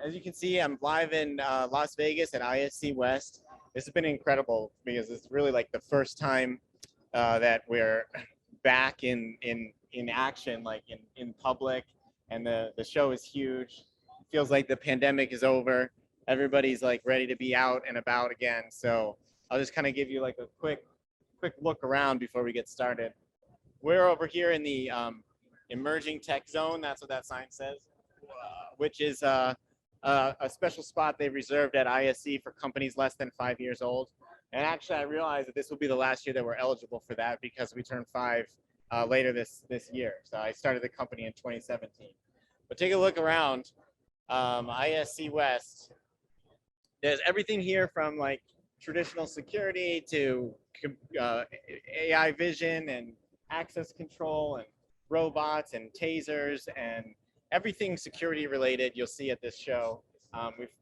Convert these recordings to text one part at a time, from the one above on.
As you can see, I'm live in Las Vegas at ISC West. This has been incredible because it's really like the first time that we're back in action, like in public, and the show is huge. It feels like the pandemic is over. Everybody's like ready to be out and about again. So I'll just kind of give you like a quick look around before we get started. We're over here in the emerging tech zone. That's what that sign says, which is a special spot they've reserved at ISC for companies less than 5 years old. And actually, I realized that this will be the last year that we're eligible for that because we turned 5 later this year. So I started the company in 2017. But take a look around ISC West. There's everything here from like traditional security to AI vision and access control and robots and tasers and everything security related you'll see at this show.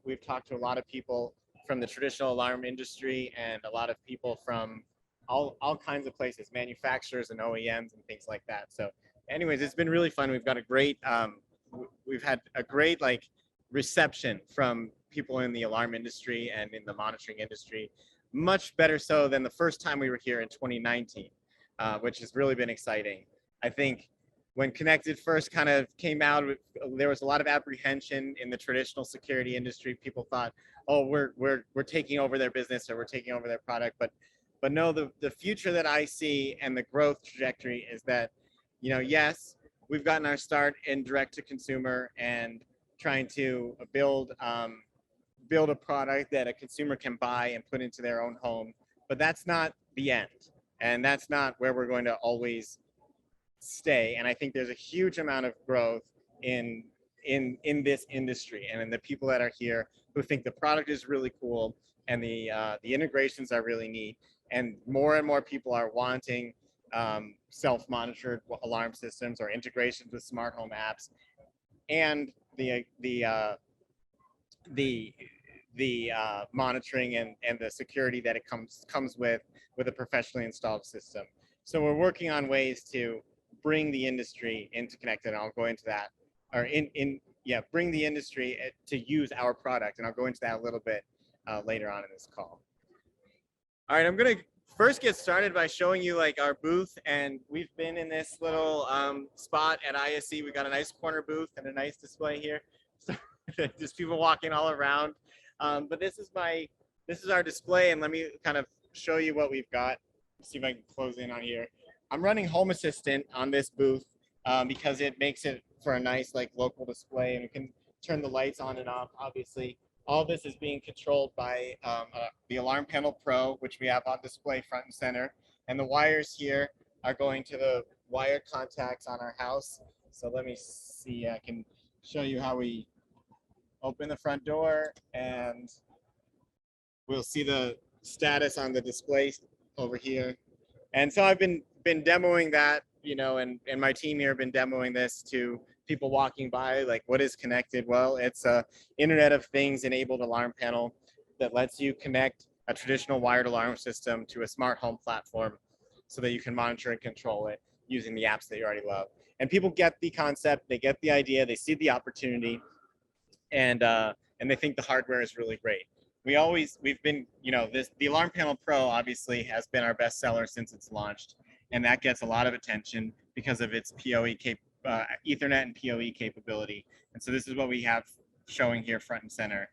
We've talked to a lot of people from the traditional alarm industry and a lot of people from all kinds of places, manufacturers and OEMs and things like that. So anyways, it's been really fun. We've got a great, we've had a great like reception from people in the alarm industry and in the monitoring industry, much better so than the first time we were here in 2019, which has really been exciting. I think when Konnected first kind of came out, there was a lot of apprehension in the traditional security industry. People thought, oh, we're taking over their business or we're taking over their product. But no, the future that I see and the growth trajectory is that, you know, yes, we've gotten our start in direct to consumer and trying to build a product that a consumer can buy and put into their own home. But that's not the end. And that's not where we're going to always stay. And I think there's a huge amount of growth in this industry and in the people that are here who think the product is really cool and the integrations are really neat. And more people are wanting self-monitored alarm systems or integrations with smart home apps, and the monitoring and the security that it comes with a professionally installed system. So we're working on ways to bring the industry into Konnected, and I'll go into that, or bring the industry to use our product, and I'll go into that a little bit later on in this call. All right, I'm gonna first get started by showing you like our booth, and we've been in this little spot at ISC. We got a nice corner booth and a nice display here. So there's people walking all around, but this is our display, and let me kind of show you what we've got. See if I can close in on here. I'm running Home Assistant on this booth because it makes it for a nice like local display, and we can turn the lights on and off. Obviously, all this is being controlled by the Alarm Panel Pro, which we have on display front and center. And the wires here are going to the wired contacts on our house. So let me see, I can show you how we open the front door, and we'll see the status on the display over here. And so I've been demoing that, you know, and my team here have been demoing this to people walking by, like, what is Konnected? Well, it's a Internet of Things enabled alarm panel that lets you connect a traditional wired alarm system to a smart home platform so that you can monitor and control it using the apps that you already love. And people get the concept, they get the idea, they see the opportunity, and they think the hardware is really great. We've been, you know, the Alarm Panel Pro obviously has been our best seller since it's launched, and that gets a lot of attention because of its PoE Ethernet and PoE capability. And so this is what we have showing here front and center.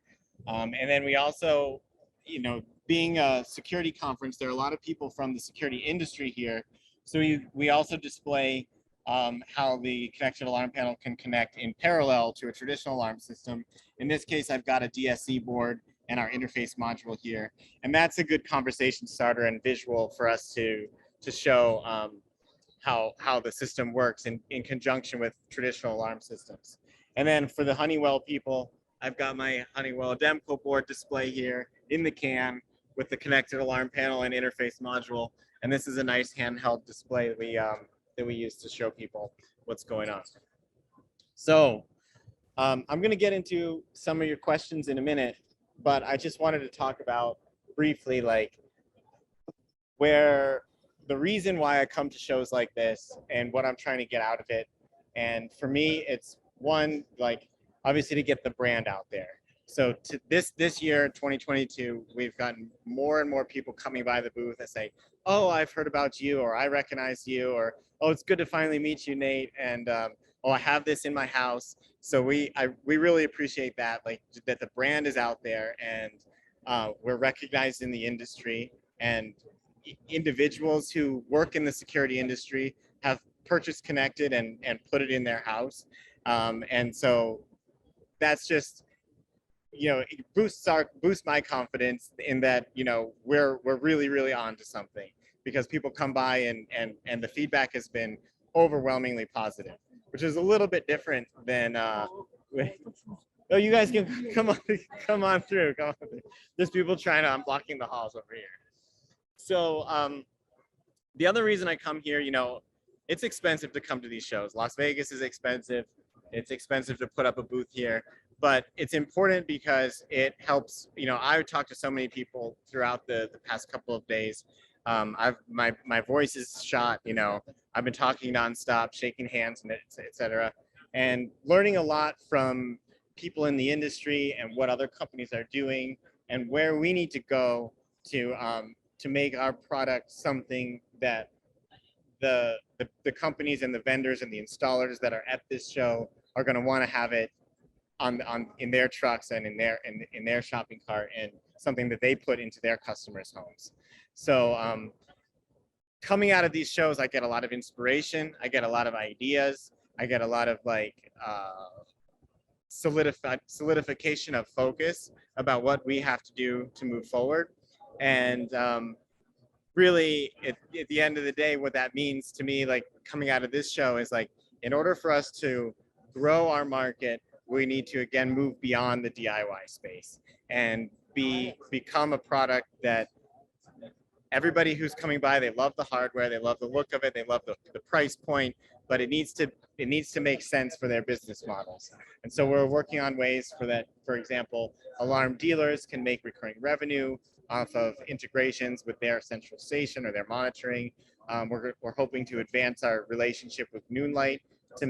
And then we also, you know, being a security conference, there are a lot of people from the security industry here. So we also display how the Konnected alarm panel can connect in parallel to a traditional alarm system. In this case, I've got a DSC board and our interface module here. And that's a good conversation starter and visual for us to show how the system works in conjunction with traditional alarm systems. And then for the Honeywell people, I've got my Honeywell Demco board display here in the can with the Konnected alarm panel and interface module. And this is a nice handheld display that we use to show people what's going on. So I'm going to get into some of your questions in a minute, but I just wanted to talk about briefly like where the reason why I come to shows like this and what I'm trying to get out of it. And for me, it's one, like obviously to get the brand out there. So to this year, 2022, we've gotten more and more people coming by the booth that say, "Oh, I've heard about you," or "I recognize you," or "Oh, it's good to finally meet you, Nate," and "Oh, I have this in my house." So we really appreciate that, like that the brand is out there and we're recognized in the industry, and individuals who work in the security industry have purchased Konnected and put it in their house, and so that's just, it boosts my confidence in that, we're really on to something, because people come by and the feedback has been overwhelmingly positive, which is a little bit different than oh, you guys can come on through. There's people trying to, I'm blocking the halls over here. So the other reason I come here, it's expensive to come to these shows. Las Vegas is expensive. It's expensive to put up a booth here, but it's important because it helps. I've talked to so many people throughout the past couple of days. My voice is shot. I've been talking nonstop, shaking hands, and etc., and learning a lot from people in the industry and what other companies are doing and where we need to go to make our product something that the companies and the vendors and the installers that are at this show are going to want to have it in their trucks and in their shopping cart, and something that they put into their customers' homes. So coming out of these shows, I get a lot of inspiration. I get a lot of ideas. I get a lot of solidification of focus about what we have to do to move forward. And really, at the end of the day, what that means to me, like coming out of this show, is like, in order for us to grow our market, we need to again move beyond the DIY space and become a product that everybody who's coming by, they love the hardware, they love the look of it, they love the price point, but it needs to make sense for their business models. And so we're working on ways for that. For example, alarm dealers can make recurring revenue off of integrations with their central station or their monitoring. We're hoping to advance our relationship with Noonlight to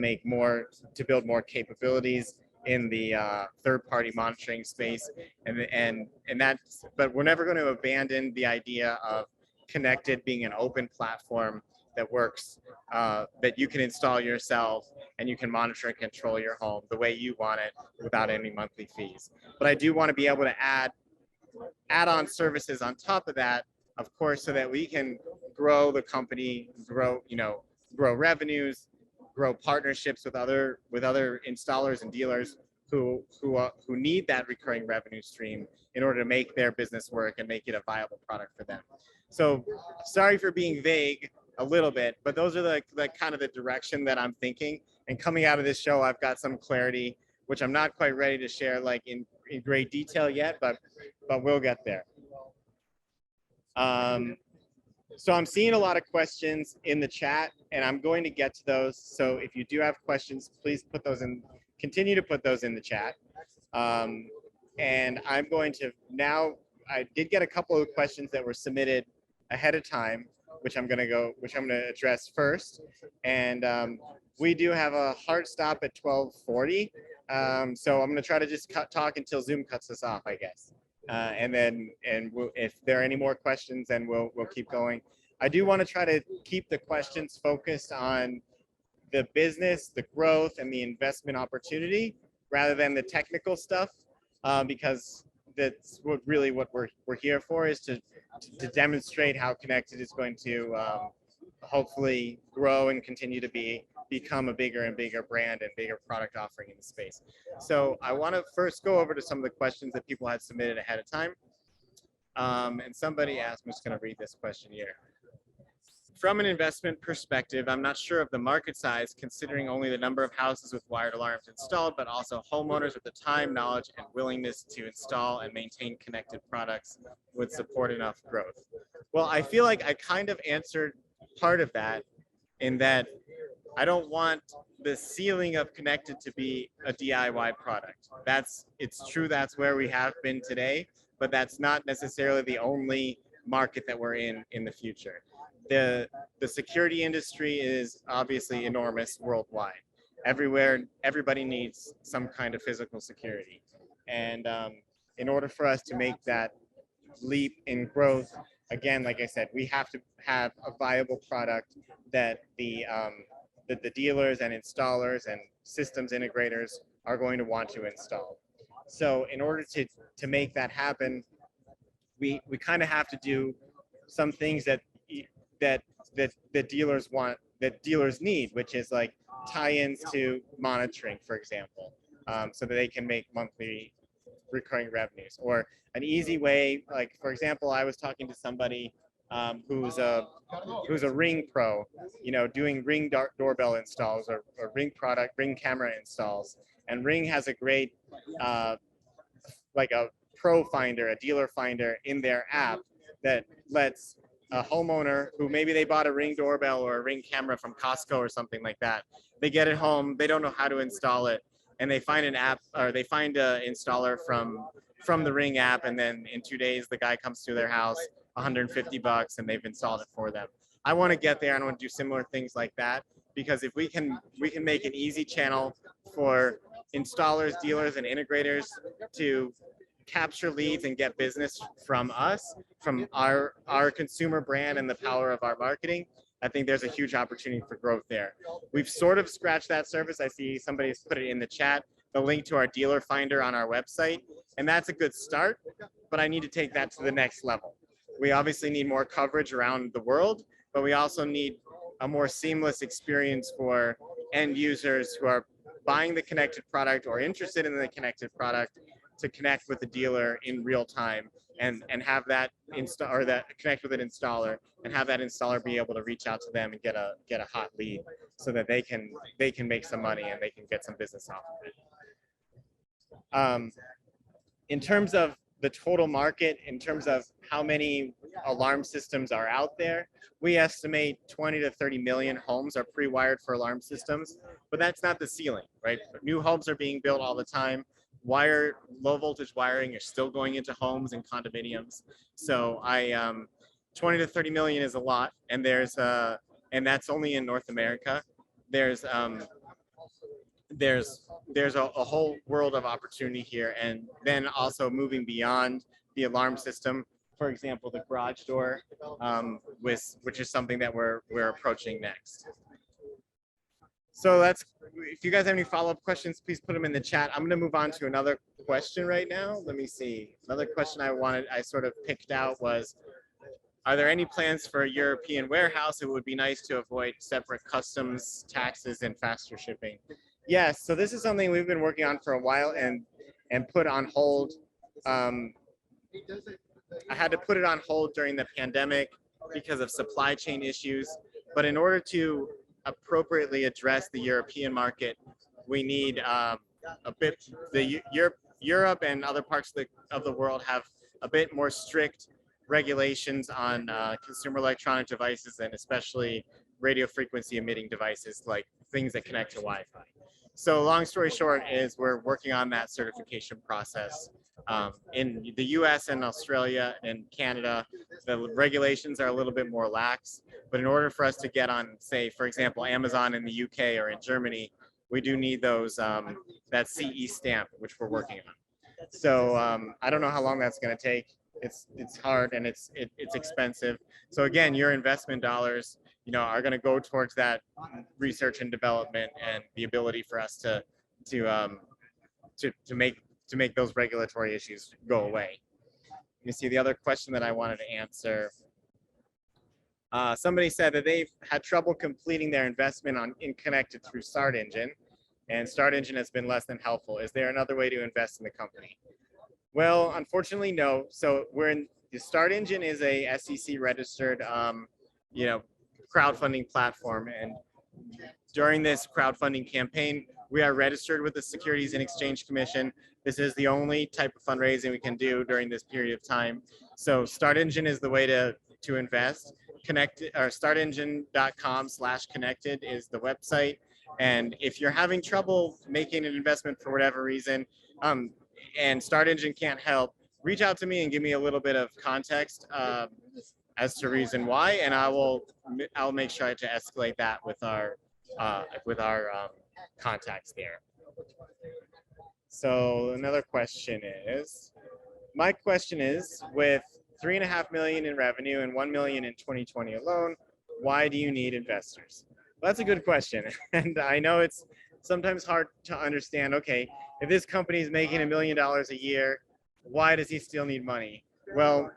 build more capabilities in the third-party monitoring space, but we're never going to abandon the idea of Konnected being an open platform that works, that you can install yourself and you can monitor and control your home the way you want it without any monthly fees. But I do want to be able to add on services on top of that, of course, so that we can grow the company, grow revenues, grow partnerships with other installers and dealers who need that recurring revenue stream in order to make their business work and make it a viable product for them. So sorry for being vague a little bit, but those are the kind of the direction that I'm thinking. And coming out of this show, I've got some clarity, which I'm not quite ready to share like in great detail yet, but we'll get there. So I'm seeing a lot of questions in the chat, and I'm going to get to those. So if you do have questions, please continue to put those in the chat. And I'm going to now, I did get a couple of questions that were submitted ahead of time, which I'm going to address first. And we do have a hard stop at 12:40. So I'm going to try to just talk until Zoom cuts us off, I guess. And if there are any more questions, then we'll keep going. I do want to try to keep the questions focused on the business, the growth, and the investment opportunity, rather than the technical stuff, because that's what we're here for, is to demonstrate how Konnected is going to hopefully grow and continue to become a bigger and bigger brand and bigger product offering in the space. So I want to first go over to some of the questions that people had submitted ahead of time. And somebody asked, I'm just going to read this question here. From an investment perspective, I'm not sure of the market size, considering only the number of houses with wired alarms installed, but also homeowners with the time, knowledge, and willingness to install and maintain Konnected products would support enough growth. Well, I feel like I kind of answered part of that, in that I don't want the ceiling of Konnected to be a DIY product. It's true, that's where we have been today, but that's not necessarily the only market that we're in the future. The security industry is obviously enormous worldwide. Everywhere, everybody needs some kind of physical security. And in order for us to make that leap in growth, again, like I said, we have to have a viable product that the dealers and installers and systems integrators are going to want to install. So in order to make that happen, we kind of have to do some things that dealers want, that dealers need, which is like tie-ins to monitoring, for example, so that they can make monthly recurring revenues. Or an easy way, like for example, I was talking to somebody who's a Ring pro, you know, doing Ring doorbell installs, or Ring camera installs, and Ring has a great like a pro finder, a dealer finder in their app that lets a homeowner who maybe they bought a Ring doorbell or a Ring camera from Costco or something like that, they get it home, they don't know how to install it, and they find an app, or they find an installer from the Ring app, and then in 2 days the guy comes to their house, $150, and they've installed it for them. I want to get there, and I want to do similar things like that, because if we can make an easy channel for installers, dealers, and integrators to capture leads and get business from us, from our consumer brand and the power of our marketing, I think there's a huge opportunity for growth there. We've sort of scratched that surface. I see somebody's put it in the chat, the link to our dealer finder on our website, and that's a good start, but I need to take that to the next level. We obviously need more coverage around the world, but we also need a more seamless experience for end users who are buying the connected product or interested in the connected product, to connect with the dealer in real time and have that connect with an installer, and have that installer be able to reach out to them and get a hot lead, so that they can make some money and they can get some business off of it. In terms of the total market, in terms of how many alarm systems are out there, we estimate 20 to 30 million homes are pre-wired for alarm systems, but that's not the ceiling, right? New homes are being built all the time. Low voltage wiring is still going into homes and condominiums. So 20 to 30 million is a lot, and and that's only in North America. There's a whole world of opportunity here, and then also moving beyond the alarm system. For example, the garage door, which is something that we're approaching next. So if you guys have any follow-up questions, please put them in the chat. I'm going to move on to another question right now. Let me see. Another question I sort of picked out was, are there any plans for a European warehouse? It would be nice to avoid separate customs, taxes, and faster shipping. Yes, so this is something we've been working on for a while and put on hold. I had to put it on hold during the pandemic because of supply chain issues. But in order to appropriately address the European market, we need Europe and other parts of the world have a bit more strict regulations on consumer electronic devices, and especially radio frequency emitting devices, like things that connect to Wi-Fi. So long story short is we're working on that certification process. In the US and Australia and Canada, the regulations are a little bit more lax, but in order for us to get on, say, for example, Amazon in the UK or in Germany, we do need those, that CE stamp, which we're working on. So I don't know how long that's going to take. It's hard, and it's expensive. So again, your investment dollars, you know, are going to go towards that research and development and the ability for us to make those regulatory issues go away. You see the other question that I wanted to answer. Somebody said that they've had trouble completing their investment in Konnected through StartEngine, and StartEngine has been less than helpful. Is there another way to invest in the company? Well, unfortunately, no. So the StartEngine is a SEC registered, you know, crowdfunding platform, and during this crowdfunding campaign, we are registered with the Securities and Exchange Commission. This is the only type of fundraising we can do during this period of time. So StartEngine is the way to invest. StartEngine.com/connected is the website. And if you're having trouble making an investment for whatever reason, and StartEngine can't help, reach out to me and give me a little bit of context as to reason why, and I'll make sure to escalate that with our contacts there. So another question is, my question is, with 3.5 million in revenue and 1 million in 2020 alone, why do you need investors? Well, that's a good question. And I know it's sometimes hard to understand, okay, if this company is making $1 million a year, why does he still need money? Well,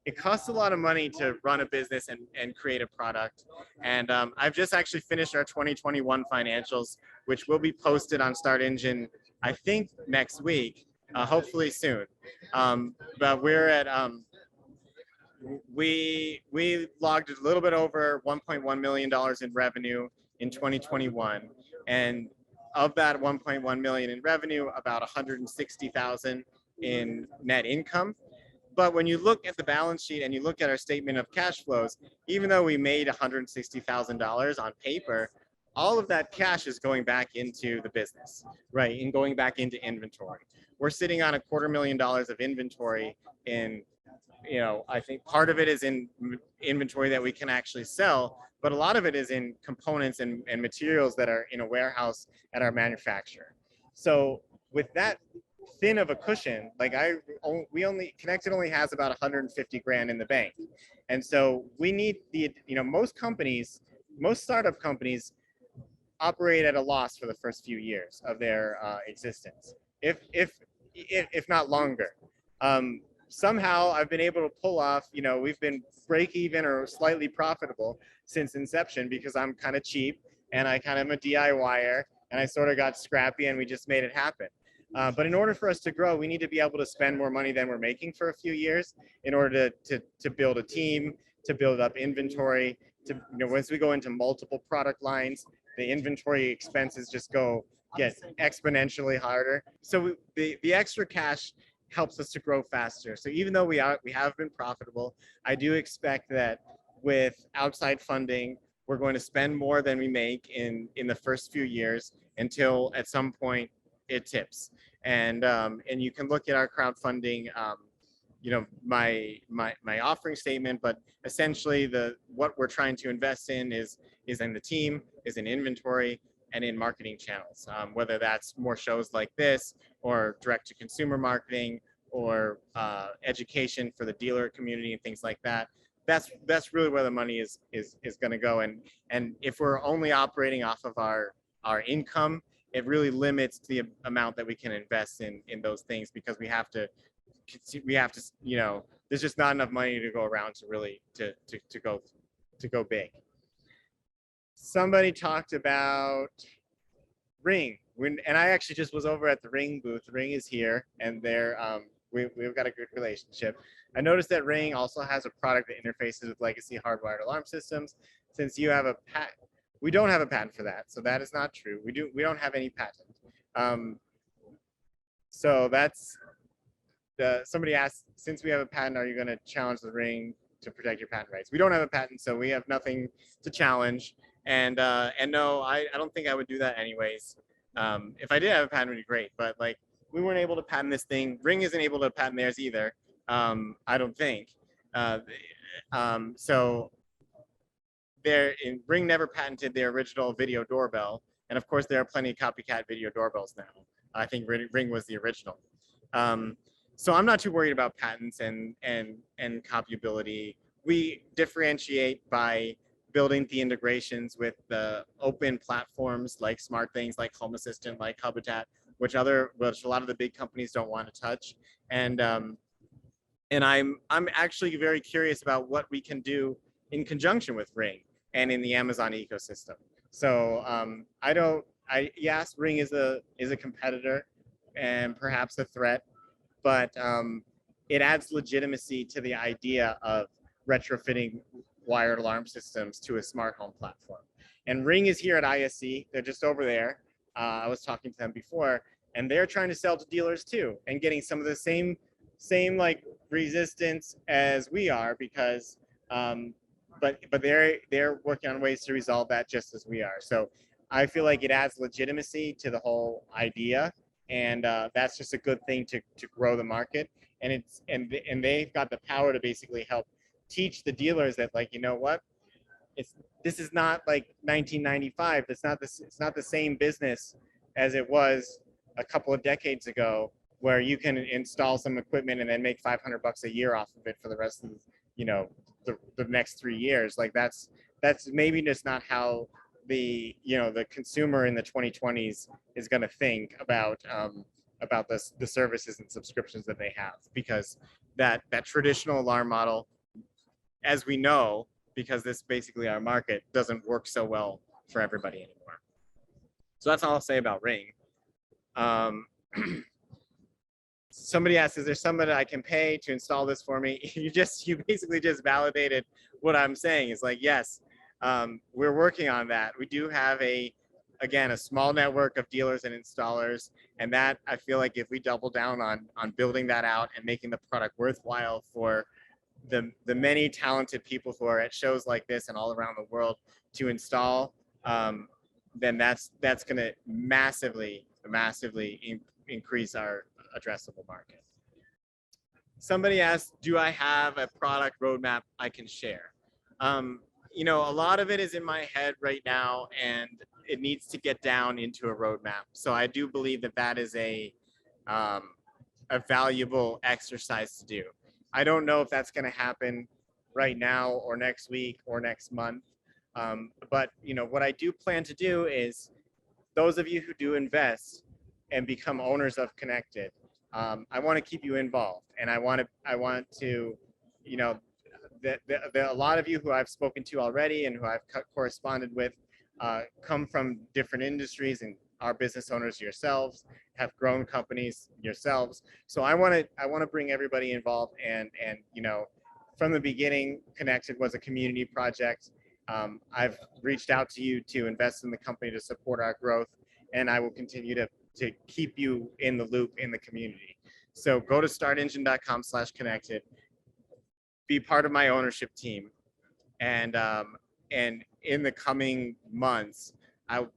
it costs a lot of money to run a business and create a product. And I've just actually finished our 2021 financials, which will be posted on StartEngine, I think next week, hopefully soon. But we're at, we logged a little bit over $1.1 million in revenue in 2021. And of that 1.1 million in revenue, about 160,000 in net income. But when you look at the balance sheet and you look at our statement of cash flows, even though we made $160,000 on paper, all of that cash is going back into the business, right? And going back into inventory. We're sitting on $250,000 of inventory in, I think part of it is in inventory that we can actually sell, but a lot of it is in components and materials that are in a warehouse at our manufacturer. So with that thin of a cushion, like Konnected only has about 150 grand in the bank. And so we need most startup companies operate at a loss for the first few years of their existence, if not longer. Somehow I've been able to pull off, we've been break even or slightly profitable since inception because I'm kind of cheap and I kind of am a DIYer and I sort of got scrappy and we just made it happen. But in order for us to grow, we need to be able to spend more money than we're making for a few years in order to build a team, to build up inventory, once we go into multiple product lines, the inventory expenses just get exponentially harder. So the extra cash helps us to grow faster. So even though we have been profitable, I do expect that with outside funding, we're going to spend more than we make in the first few years until at some point it tips. And you can look at our crowdfunding, my offering statement, but essentially what we're trying to invest in is in the team, is in inventory, and in marketing channels, whether that's more shows like this or direct to consumer marketing or education for the dealer community and things like that. That's really where the money is going to go. And if we're only operating off of our income, it really limits the amount that we can invest in those things because we have to, there's just not enough money to go around to really to go big. Somebody talked about Ring, and I actually just was over at the Ring booth. Ring is here, and we've got a good relationship. I noticed that Ring also has a product that interfaces with legacy hardwired alarm systems. Since you have a patent, we don't have a patent for that, so that is not true. We don't have any patent. So that's somebody asked, since we have a patent, are you going to challenge the Ring to protect your patent rights? We don't have a patent, so we have nothing to challenge. And no, I don't think I would do that anyways. If I did have a patent, it would be great. But like, we weren't able to patent this thing. Ring isn't able to patent theirs either. I don't think. So Ring never patented their original video doorbell. And of course, there are plenty of copycat video doorbells now. I think Ring was the original. So I'm not too worried about patents and copyability. We differentiate by building the integrations with the open platforms like SmartThings, like Home Assistant, like Habitat, which a lot of the big companies don't want to touch. And I'm actually very curious about what we can do in conjunction with Ring and in the Amazon ecosystem. So yes, Ring is a competitor and perhaps a threat, but it adds legitimacy to the idea of retrofitting wired alarm systems to a smart home platform. And Ring is here at ISC. They're just over there. I was talking to them before, and they're trying to sell to dealers too, and getting some of the same like resistance as we are, because but they're working on ways to resolve that just as we are. So I feel like it adds legitimacy to the whole idea, and that's just a good thing to grow the market. And they've got the power to basically help teach the dealers that, like, you know what, this is not like 1995. It's not the same business as it was a couple of decades ago, where you can install some equipment and then make $500 a year off of it for the rest of, the next 3 years. Like that's maybe just not how the consumer in the 2020s is going to think about the services and subscriptions that they have, because that traditional alarm model, as we know, because this is basically our market, doesn't work so well for everybody anymore. So that's all I'll say about Ring. Somebody asked, is there somebody I can pay to install this for me? You basically just validated what I'm saying. It's like, yes, we're working on that. We do have again, a small network of dealers and installers, and that, I feel like if we double down on building that out and making the product worthwhile for the many talented people who are at shows like this and all around the world to install, then that's going to massively increase our addressable market. Somebody asked, do I have a product roadmap I can share? A lot of it is in my head right now, and it needs to get down into a roadmap. So I do believe that is a valuable exercise to do. I don't know if that's going to happen right now or next week or next month. But what I do plan to do is, those of you who do invest and become owners of Konnected, I want to keep you involved, and I want to, a lot of you who I've spoken to already and who I've corresponded with come from different industries and are business owners yourselves, have grown companies yourselves. So I want to bring everybody involved, and from the beginning, Konnected was a community project. I've reached out to you to invest in the company to support our growth, and I will continue to keep you in the loop in the community. So go to startengine.com/connected, be part of my ownership team, and in the coming months,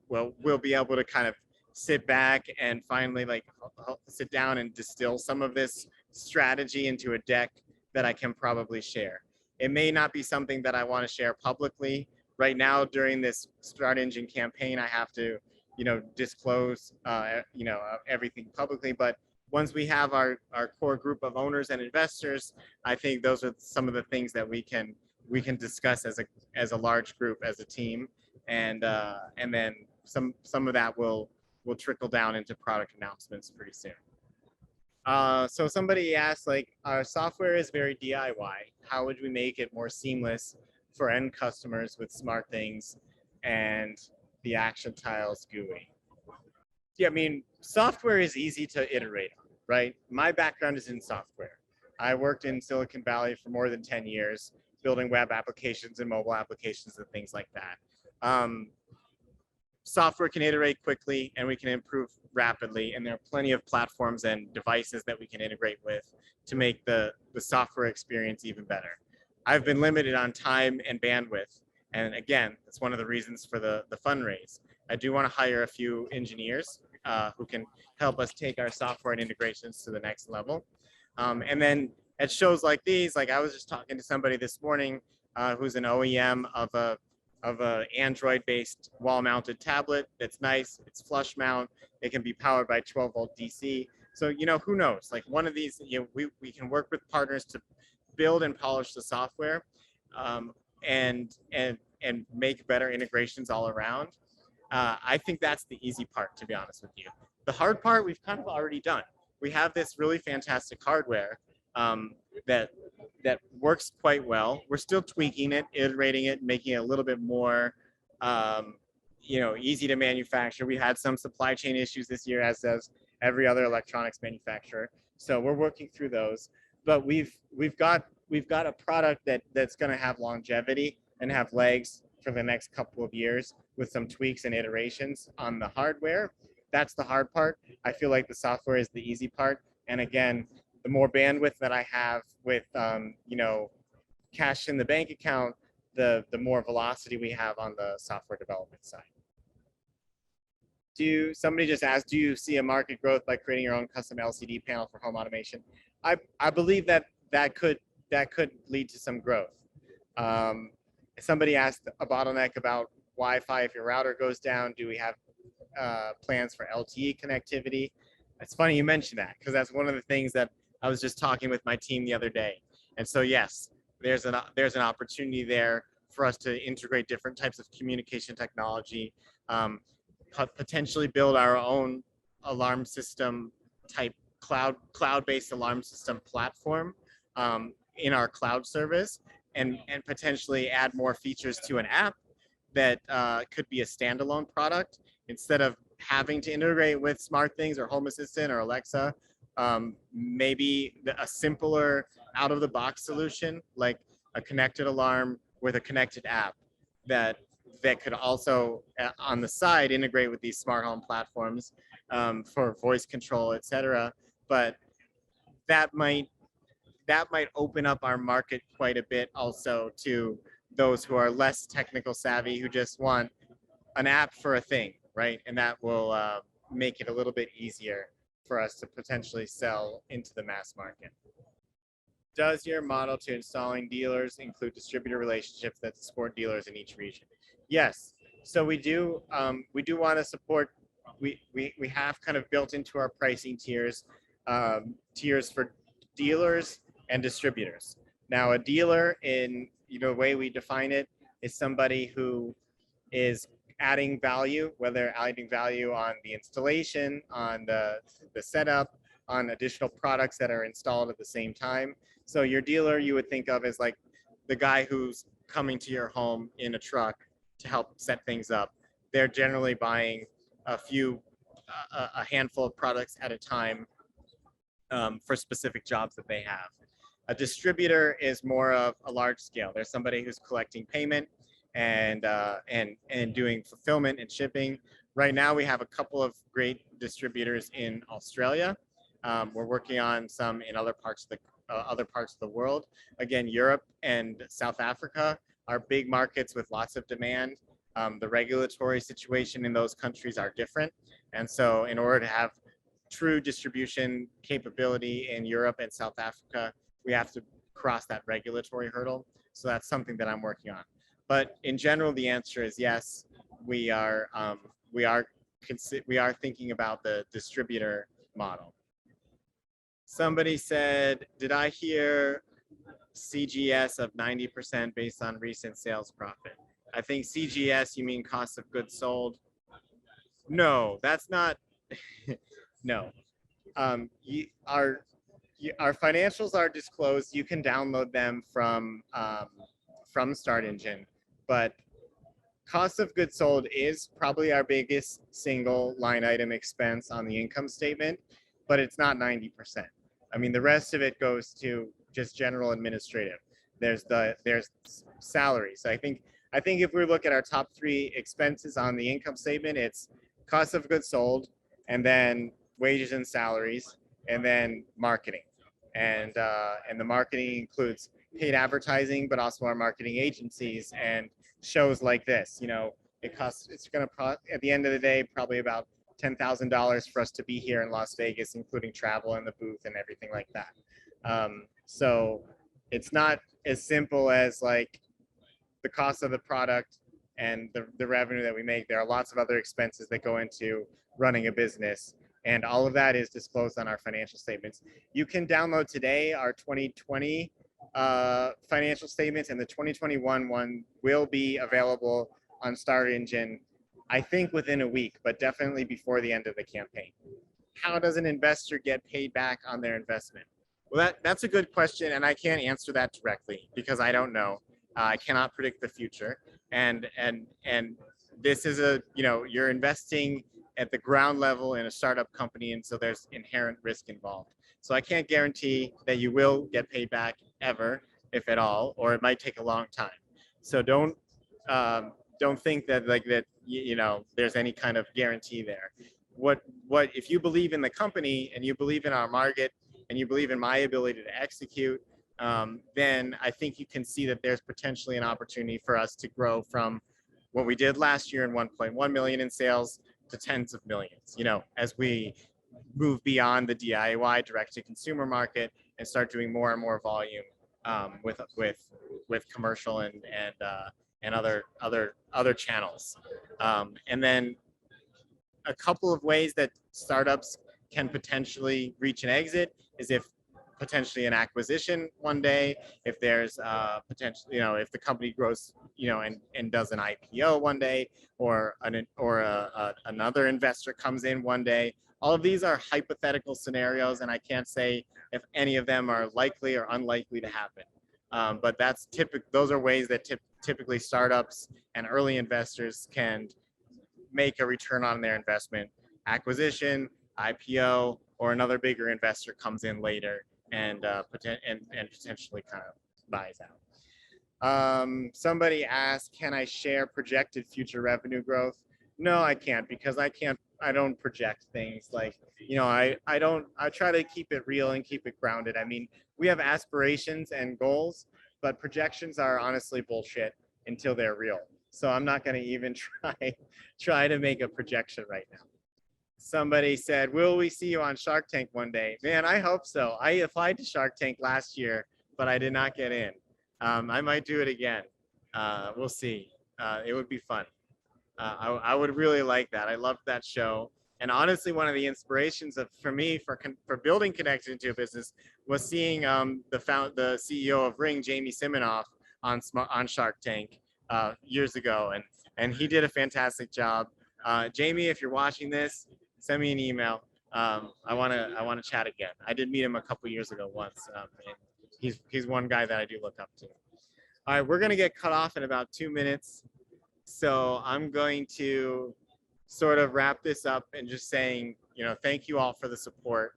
we'll be able to kind of sit back and finally sit down and distill some of this strategy into a deck that I can probably share. It may not be something that I want to share publicly right now. During this StartEngine campaign, I have to disclose everything publicly, but once we have our core group of owners and investors, I think those are some of the things that we can discuss as a large group, as a team, and then some of that will trickle down into product announcements pretty soon. So somebody asked, our software is very DIY. How would we make it more seamless for end customers with SmartThings and the action tiles GUI? Yeah, I mean, software is easy to iterate on, right? My background is in software. I worked in Silicon Valley for more than 10 years, building web applications and mobile applications and things like that. Software can iterate quickly, and we can improve rapidly, and there are plenty of platforms and devices that we can integrate with to make the software experience even better. I've been limited on time and bandwidth, and again, that's one of the reasons for the fundraise. I do want to hire a few engineers who can help us take our software and integrations to the next level. And then at shows like these, I was just talking to somebody this morning who's an OEM of a Android-based wall-mounted tablet that's nice. It's flush mount. It can be powered by 12-volt DC. So who knows? One of these, we can work with partners to build and polish the software, and make better integrations all around. I think that's the easy part, to be honest with you. The hard part we've kind of already done. We have this really fantastic hardware that works quite well. We're still tweaking it, iterating it, making it a little bit more easy to manufacture. We had some supply chain issues this year, as does every other electronics manufacturer. So we're working through those. But we've got a product that's going to have longevity and have legs for the next couple of years, with some tweaks and iterations on the hardware. That's the hard part. I feel like the software is the easy part. And again, the more bandwidth that I have with cash in the bank account, the more velocity we have on the software development side. Somebody just asked, do you see a market growth by creating your own custom LCD panel for home automation? I believe that could lead to some growth. Somebody asked a bottleneck about Wi-Fi if your router goes down. Do we have plans for LTE connectivity? It's funny you mentioned that, because that's one of the things that I was just talking with my team the other day. And so yes, there's an opportunity there for us to integrate different types of communication technology, potentially build our own alarm system type cloud-based alarm system platform in our cloud service, and potentially add more features to an app that could be a standalone product instead of having to integrate with SmartThings or Home Assistant or Alexa. Maybe a simpler out-of-the-box solution like a connected alarm with a connected app that could also on the side integrate with these smart home platforms for voice control, etc. But that might open up our market quite a bit also to those who are less technical savvy, who just want an app for a thing, right? And that will make it a little bit easier for us to potentially sell into the mass market. Does your model to installing dealers include distributor relationships that support dealers in each region? Yes. So we do want to support. We have kind of built into our pricing tiers for dealers and distributors. Now, a dealer, in the way we define it, is somebody who is adding value, whether adding value on the installation, on the setup, on additional products that are installed at the same time. So your dealer you would think of as like the guy who's coming to your home in a truck to help set things up. They're generally buying a handful of products at a time for specific jobs that they have. A distributor is more of a large scale. There's somebody who's collecting payment and doing fulfillment and shipping. Right now, we have a couple of great distributors in Australia. We're working on some in other parts of the world. Again, Europe and South Africa are big markets with lots of demand. The regulatory situation in those countries are different, and so in order to have true distribution capability in Europe and South Africa, we have to cross that regulatory hurdle. So that's something that I'm working on. But in general, the answer is yes. We are thinking about the distributor model. Somebody said, did I hear CGS of 90% based on recent sales profit? I think CGS, you mean cost of goods sold? No, that's not. No. Our financials are disclosed. You can download them from StartEngine, but cost of goods sold is probably our biggest single line item expense on the income statement, but it's not 90%. I mean, the rest of it goes to just general administrative. There's salaries. I think if we look at our top 3 expenses on the income statement, it's cost of goods sold, and then wages and salaries, and then marketing. And the marketing includes paid advertising, but also our marketing agencies and shows like this. It's going to, at the end of the day, probably about $10,000 for us to be here in Las Vegas, including travel and the booth and everything like that. So it's not as simple as like the cost of the product and the revenue that we make. There are lots of other expenses that go into running a business, and all of that is disclosed on our financial statements. You can download today our 2020 financial statements, and the 2021 one will be available on StartEngine, I think within a week, but definitely before the end of the campaign. How does an investor get paid back on their investment? Well, that's a good question, and I can't answer that directly because I don't know. I cannot predict the future, and this is you're investing at the ground level in a startup company, and so there's inherent risk involved. So I can't guarantee that you will get paid back ever, if at all, or it might take a long time. So don't think that there's any kind of guarantee there. What if you believe in the company and you believe in our market and you believe in my ability to execute, then I think you can see that there's potentially an opportunity for us to grow from what we did last year in 1.1 million in sales to tens of millions, as we move beyond the DIY direct to consumer market and start doing more and more volume with commercial and other channels. And then a couple of ways that startups can potentially reach an exit is if potentially an acquisition one day, if there's potential, if the company grows, and does an IPO one day, or another investor comes in one day. All of these are hypothetical scenarios, and I can't say if any of them are likely or unlikely to happen. But that's those are ways that typically startups and early investors can make a return on their investment: acquisition, IPO, or another bigger investor comes in later and potentially kind of buys out. Somebody asked, can I share projected future revenue growth? No, I can't, because I don't project things. Like, I try to keep it real and keep it grounded. I mean, we have aspirations and goals, but projections are honestly bullshit until they're real. So I'm not going to even try to make a projection right now. Somebody said, will we see you on Shark Tank one day? Man, I hope so. I applied to Shark Tank last year, but I did not get in. I might do it again. We'll see. It would be fun. I would really like that. I loved that show. And honestly, one of the inspirations for me for building Connected into a business was seeing the CEO of Ring, Jamie Siminoff, on Shark Tank years ago, and he did a fantastic job. Jamie, if you're watching this, send me an email. I want to chat again. I did meet him a couple years ago once. And he's one guy that I do look up to. All right, we're gonna get cut off in about 2 minutes, so I'm going to sort of wrap this up and just saying, thank you all for the support.